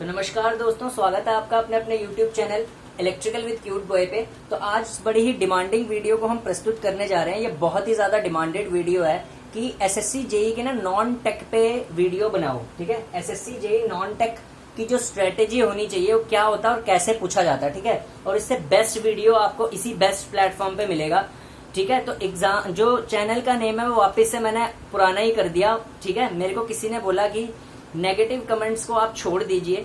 तो नमस्कार दोस्तों, स्वागत है आपका अपने अपने YouTube channel electrical with cute boy पे। तो आज बड़ी ही डिमांडिंग वीडियो को हम प्रस्तुत करने जा रहे हैं। ये बहुत ही ज्यादा डिमांडेड वीडियो है कि एसएससी जेई के ना नॉन टेक पे वीडियो बनाओ। ठीक है, एसएससी जेई नॉन टेक की जो स्ट्रेटेजी होनी चाहिए वो क्या होता है और कैसे पूछा जाता है। ठीक है, और इससे बेस्ट वीडियो आपको इसी बेस्ट प्लेटफॉर्म पे मिलेगा। ठीक है, तो एग्जाम जो चैनल का नेम है वो वापस से मैंने पुराना ही कर दिया। ठीक है, मेरे को किसी ने बोला कि नेगेटिव कमेंट्स को आप छोड़ दीजिए।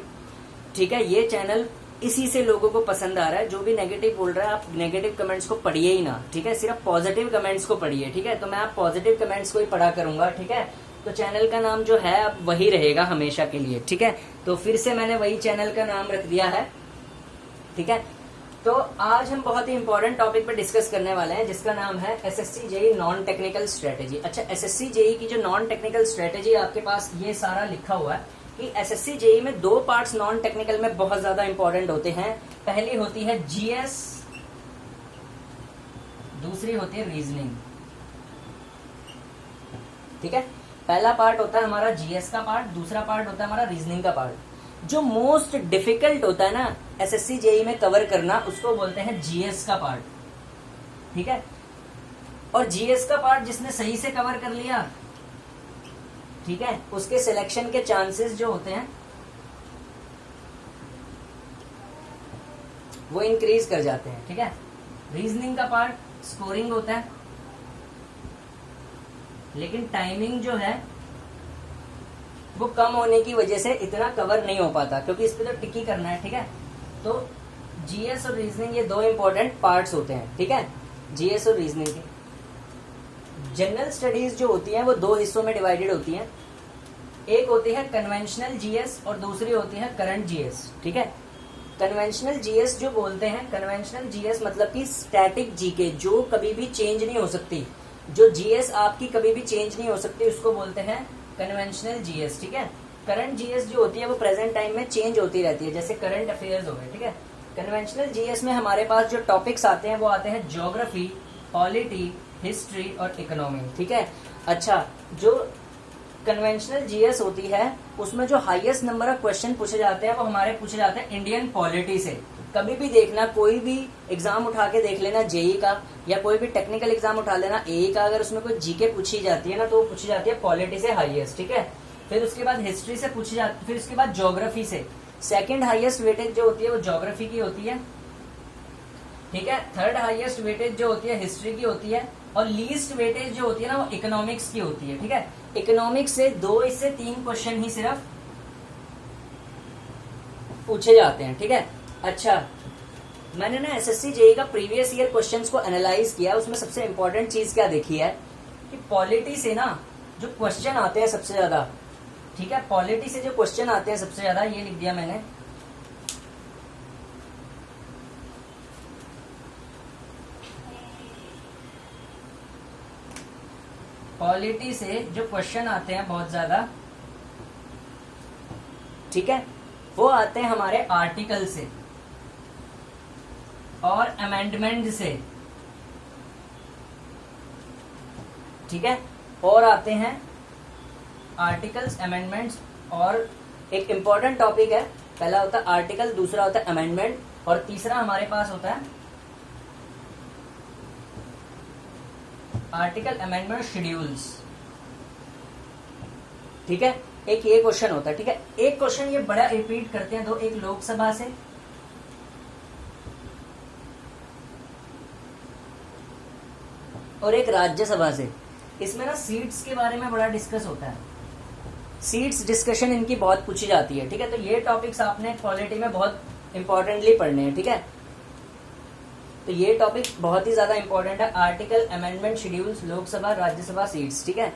ठीक है, ये चैनल इसी से लोगों को पसंद आ रहा है। जो भी नेगेटिव बोल रहा है आप नेगेटिव कमेंट्स को पढ़िए ही ना। ठीक है, सिर्फ पॉजिटिव कमेंट्स को पढ़िए। ठीक है, तो मैं आप पॉजिटिव कमेंट्स को ही पढ़ा करूंगा। ठीक है, तो चैनल का नाम जो है अब वही रहेगा हमेशा के लिए। ठीक है, तो फिर से मैंने वही चैनल का नाम रख दिया है। ठीक है, तो आज हम बहुत ही इंपॉर्टेंट टॉपिक पे डिस्कस करने वाले हैं जिसका नाम है SSC JE non technical strategy. अच्छा, एसएससी जेई की जो नॉन टेक्निकल स्ट्रेटेजी आपके पास ये सारा लिखा हुआ है कि एसएससी जेई में दो पार्ट्स नॉन टेक्निकल में बहुत ज्यादा इंपॉर्टेंट होते हैं। पहली होती है जीएस, दूसरी होती है रीजनिंग। ठीक है, पहला पार्ट होता है हमारा जीएस का पार्ट, दूसरा पार्ट होता है हमारा रीजनिंग का पार्ट। जो मोस्ट डिफिकल्ट होता है ना एसएससी जेई में कवर करना, उसको बोलते हैं जीएस का पार्ट। ठीक है, और जीएस का पार्ट जिसने सही से कवर कर लिया, ठीक है, उसके सिलेक्शन के चांसेस जो होते हैं वो इंक्रीज कर जाते हैं। ठीक है, रीजनिंग का पार्ट स्कोरिंग होता है, लेकिन टाइमिंग जो है वो कम होने की वजह से इतना कवर नहीं हो पाता, क्योंकि इस पे तो टिक ही करना है। ठीक है, तो जीएस और रीजनिंग ये दो इंपॉर्टेंट पार्ट्स होते हैं। ठीक है, जीएस और रीजनिंग के जनरल स्टडीज जो होती हैं वो दो हिस्सों में डिवाइडेड होती हैं। एक होती है कन्वेंशनल जीएस और दूसरी होती है करंट जीएस। ठीक है, कन्वेंशनल जीएस जो बोलते हैं, कन्वेंशनल जीएस मतलब कि स्टैटिक जीके, जो कभी भी चेंज नहीं हो सकती, जो जीएस आपकी कभी भी चेंज नहीं हो सकती, उसको बोलते हैं कन्वेंशनल जीएस। ठीक है, करंट जीएस जो होती है वो प्रेजेंट टाइम में चेंज होती रहती है, जैसे करंट अफेयर्स हो गए। ठीक है, कन्वेंशनल जीएस में हमारे पास जो टॉपिक्स आते हैं वो आते हैं ज्योग्राफी, पॉलिटी, हिस्ट्री और इकोनॉमी। ठीक है, अच्छा, जो कन्वेंशनल जीएस होती है उसमें जो हाईएस्ट नंबर ऑफ क्वेश्चन पूछे जाते हैं वो हमारे पूछे जाते हैं इंडियन पॉलिटी से। कभी भी देखना, कोई भी एग्जाम उठा के देख लेना जेई का या कोई भी टेक्निकल एग्जाम उठा लेना एई का, अगर उसमें कोई जीके पूछी जाती है ना तो वो पूछी जाती है पॉलिटी से हाईएस्ट। ठीक है, फिर उसके बाद हिस्ट्री से पूछी जाती है, फिर उसके बाद ज्योग्राफी से। सेकंड हाईएस्ट वेटेज जो होती है वो ज्योग्राफी की होती है। ठीक है, थर्ड हाईएस्ट वेटेज जो होती है हिस्ट्री की होती है, और लीस्ट वेटेज जो होती है ना वो इकोनॉमिक्स की होती है। ठीक है, इकोनॉमिक्स से 2 से 3 क्वेश्चन ही सिर्फ पूछे जाते हैं। ठीक है, अच्छा, मैंने ना एसएससी जेई का प्रीवियस ईयर क्वेश्चंस को एनालाइज किया। उसमें सबसे इंपॉर्टेंट चीज क्या देखी है कि पॉलिटी से ना जो क्वेश्चन आते हैं सबसे ज्यादा, ठीक है, पॉलिटी से जो क्वेश्चन आते हैं सबसे ज्यादा, ये लिख दिया मैंने, पॉलिटी से जो क्वेश्चन आते हैं बहुत ज्यादा, ठीक है, वो आते हैं हमारे आर्टिकल से और अमेंडमेंट से। ठीक है, और आते हैं आर्टिकल्स, अमेंडमेंट्स, और एक इंपॉर्टेंट टॉपिक है, पहला होता है आर्टिकल, दूसरा होता है अमेंडमेंट, और तीसरा हमारे पास होता है आर्टिकल, अमेंडमेंट, शेड्यूल्स। ठीक है, एक ये क्वेश्चन होता है। ठीक है, एक क्वेश्चन ये बड़ा रिपीट करते हैं दो, एक लोकसभा से और एक राज्यसभा से। इसमें ना सीट्स के बारे में बड़ा डिस्कस होता है, सीट्स डिस्कशन इनकी बहुत पूछी जाती है। ठीक है, तो ये टॉपिक्स आपने पॉलिटी में बहुत इंपॉर्टेंटली पढ़ने हैं। ठीक है, तो ये टॉपिक बहुत ही ज्यादा इंपॉर्टेंट है, article, amendment, schedules, Lok Sabha, Rajya Sabha, seats. ठीक है,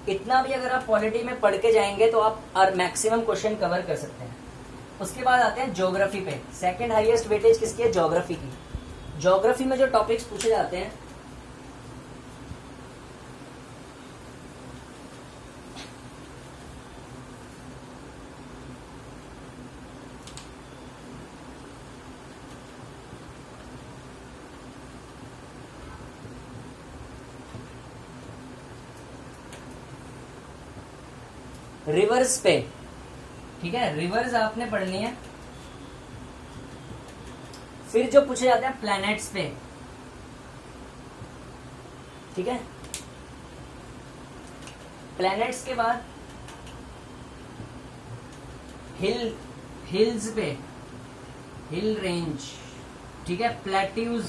इतना भी अगर आप पॉलिटी में पढ़ के जाएंगे तो आप मैक्सिमम क्वेश्चन कवर कर सकते हैं। उसके बाद आते हैं ज्योग्राफी पे। सेकंड हाईएस्ट वेटेज किसकी है? ज्योग्राफी की। ज्योग्राफी में जो टॉपिक्स पूछे जाते हैं, रिवर्स पे, ठीक है, रिवर्स आपने पढ़नी है। फिर जो पूछे जाते हैं प्लैनेट्स पे, ठीक है, प्लैनेट्स के बाद हिल्स पे, हिल रेंज, ठीक है, प्लेट्यूज,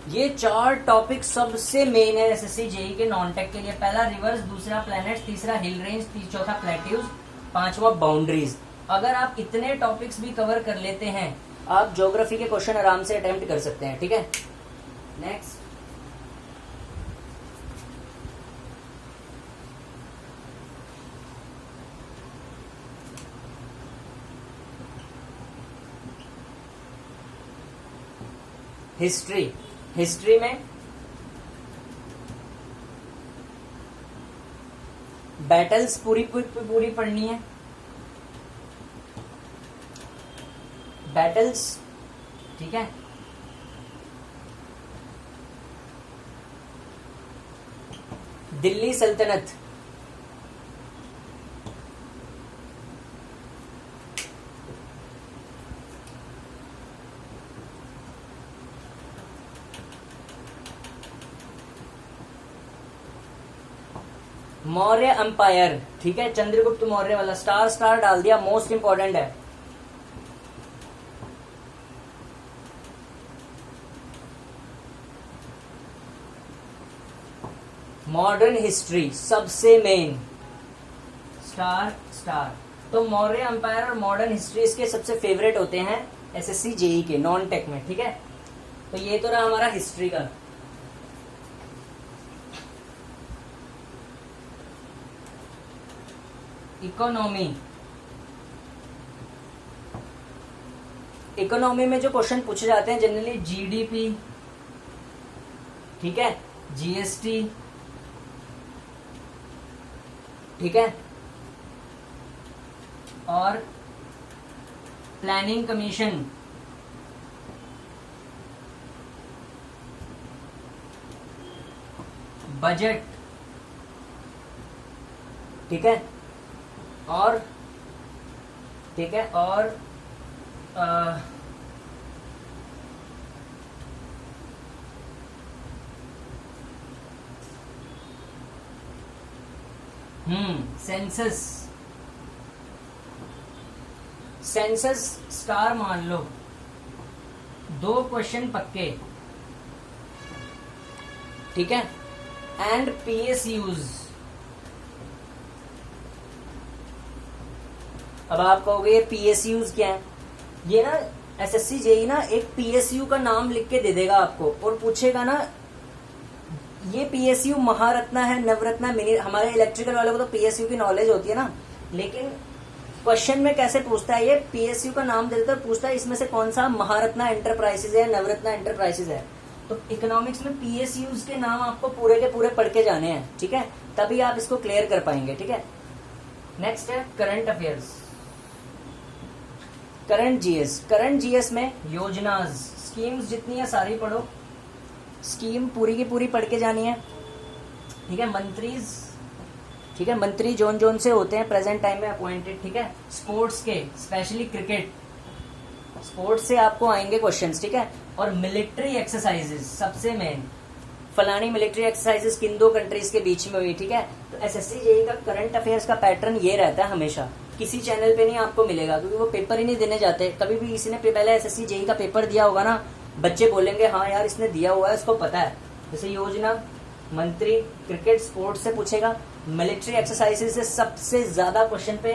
ये 4 टॉपिक सबसे मेन है एसएससी जेई के नॉन टेक के लिए। पहला रिवर्स, दूसरा प्लैनेट्स, तीसरा हिल रेंज, चौथा प्लेट्यूज, पांचवा बाउंड्रीज। अगर आप इतने टॉपिक्स भी कवर कर लेते हैं, आप ज्योग्राफी के क्वेश्चन आराम से अटेम्प्ट कर सकते हैं, ठीक है। Next, history. हिस्ट्री में बैटल्स पूरी पढ़नी है। बैटल्स, ठीक है, दिल्ली सल्तनत, मौर्य अंपायर, ठीक है, चंद्रगुप्त मौर्य वाला, स्टार स्टार डाल दिया, मोस्ट इंपॉर्टेंट है। मॉडर्न हिस्ट्री सबसे मेन, स्टार स्टार। तो मौर्य अंपायर और मॉडर्न हिस्ट्री इसके सबसे फेवरेट होते हैं एसएससी जेई के नॉन टेक में, ठीक है। तो ये तो रहा हमारा हिस्ट्री का। इकोनॉमी, इकोनॉमी में जो क्वेश्चन पूछे जाते हैं जनरली जीडीपी, ठीक है, जीएसटी, ठीक है, और प्लानिंग कमीशन, बजट, ठीक है, और ठीक है, और सेंसस। सेंसस स्टार मान लो, 2 क्वेश्चन पक्के, ठीक है, एंड पीएसयूज। अब आप कहोगे ये पीएसयूज क्या है? ये ना एसएससी जेई ना एक पीएसयू का नाम लिख के दे देगा आपको और पूछेगा ना ये पीएसयू महारत्ना है, नवरत्ना, मिनी। हमारे इलेक्ट्रिकल वालों को तो पीएसयू की नॉलेज होती है ना, लेकिन क्वेश्चन में कैसे पूछता है, ये पीएसयू का नाम दे देता है और पूछता है इसमें से कौन सा महारत्ना एंटरप्राइजेज है, नवरत्ना एंटरप्राइजेज है। तो इकोनॉमिक्स में पीएसयूज के नाम आपको पूरे के पूरे पढ़ के जाने हैं, ठीक है, तभी आप इसको क्लियर कर पाएंगे, ठीक है। नेक्स्ट है current affairs, current GS. Current GS में योजनाज, स्कीम्स जितनी है सारी पढ़ो, स्कीम पूरी की पूरी पढ़ के जानी है, ठीक है। मंत्रीज, ठीक है, मंत्री जोन जोन से होते हैं प्रेजेंट टाइम में अपॉइंटेड, ठीक है। स्पोर्ट्स के, स्पेशली क्रिकेट, स्पोर्ट्स से आपको आएंगे क्वेश्चंस, ठीक है। और मिलिट्री एक्सरसाइजेस सबसे मेन, फलानी मिलिट्री एक्सरसाइजेस किन 2 कंट्रीज के बीच में हुई, ठीक है। तो एसएससी जेई का करंट अफेयर्स का पैटर्न ये रहता है हमेशा, किसी चैनल पे नहीं आपको मिलेगा, क्योंकि वो पेपर ही नहीं देने जाते। कभी भी किसी ने पहले एसएससी जेई का पेपर दिया होगा ना, बच्चे बोलेंगे हाँ यार इसने दिया हुआ है, इसको पता है। जैसे योजना, मंत्री, क्रिकेट, स्पोर्ट्स से पूछेगा, मिलिट्री एक्सरसाइजेस से सबसे ज्यादा क्वेश्चन पे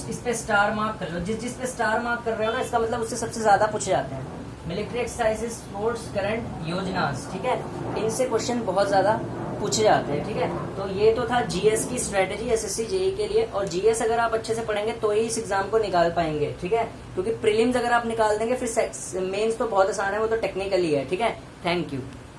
इस पे स्टार मार्क कर लो, जिस पे स्टार मार्क कर रहे हो ना, इसका मतलब उससे सबसे ज्यादा पूछे जाते हैं। मिलिट्री एक्सरसाइजेस, स्पोर्ट्स, करंट, योजनास, ठीक है, इनसे क्वेश्चन बहुत ज्यादा पूछे जाते हैं, ठीक है। तो ये तो था जीएस की स्ट्रेटेजी एसएससी जेई के लिए, और जीएस अगर आप अच्छे से पढ़ेंगे तो ही इस एग्जाम को निकाल पाएंगे, ठीक है, क्योंकि प्रीलिम्स अगर आप निकाल देंगे फिर मेंस तो बहुत आसान है, वो तो टेक्निकली है, ठीक है। Thank you.